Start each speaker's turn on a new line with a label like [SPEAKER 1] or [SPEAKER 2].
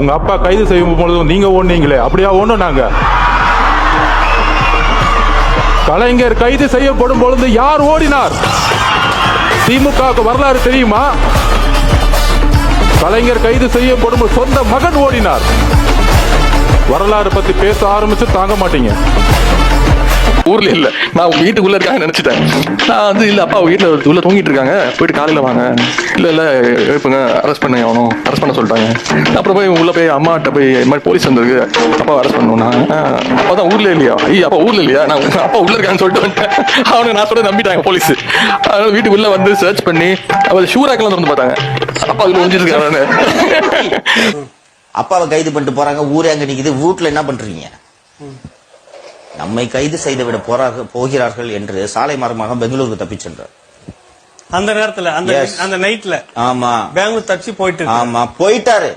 [SPEAKER 1] உங்க அப்பா கைது செய்யும் பொழுது நீங்க ஓடுனீங்களே, அப்படியா ஓடணும்? நாங்க கலைஞர் கைது செய்யப்படும் பொழுது யார் ஓடினார்? திமுக வரலாறு தெரியுமா? கலைஞர் கைது செய்யப்படும் சொந்த மகன் ஓடினார். வரலாறு பத்தி பேச ஆரம்பிச்சு தாங்க மாட்டீங்க.
[SPEAKER 2] ஊர்ல இல்ல, நான் வீட்டுக்குள்ள இருக்காங்க நினைச்சிட்டேன். நான் வந்து இல்ல அப்பா வீட்டுல உள்ள தூங்கிட்டு இருக்காங்க, போயிட்டு காலையில வாங்க. இல்ல எழுப்புங்க, அரெஸ்ட் பண்ண ஆகணும், அரெஸ்ட் பண்ண சொல்லிட்டாங்க. அப்புறம் போய் உள்ள போய் அம்மாட்ட போய் இந்த மாதிரி போலீஸ் வந்திருக்கு, அப்பா அரெஸ்ட் பண்ணணும்னா அப்பதான் ஊர்ல இல்லையா? ஐயா அப்பா ஊர்ல இல்லையா? நான் அப்பா உள்ள இருக்கான்னு சொல்லிட்டு வந்துட்டேன். அவனை நான் சொல்ல நம்பிட்டாங்க போலீஸ். அதனால வீட்டுக்குள்ள வந்து சர்ச் பண்ணி அவர் ஷூராக்கெல்லாம் வந்து பார்த்தாங்க, அப்பா அதுல ஒழிஞ்சிட்டு இருக்காரு.
[SPEAKER 3] அப்பாவை கைது பண்ணிட்டு போறாங்க, ஊரே அங்க நிக்குது. வீட்டுல என்ன பண்றீங்க? நம்மை கைது செய்துவிட போகிறார்கள் என்று சாலை மார்க்கமாக பெங்களூருக்கு தப்பி சென்றார்.
[SPEAKER 4] அந்த நேரத்துல அந்த நைட்ல
[SPEAKER 3] ஆமா
[SPEAKER 4] பெங்களூர் தப்பிச்சு போயிட்டு
[SPEAKER 3] ஆமா போயிட்டாரு.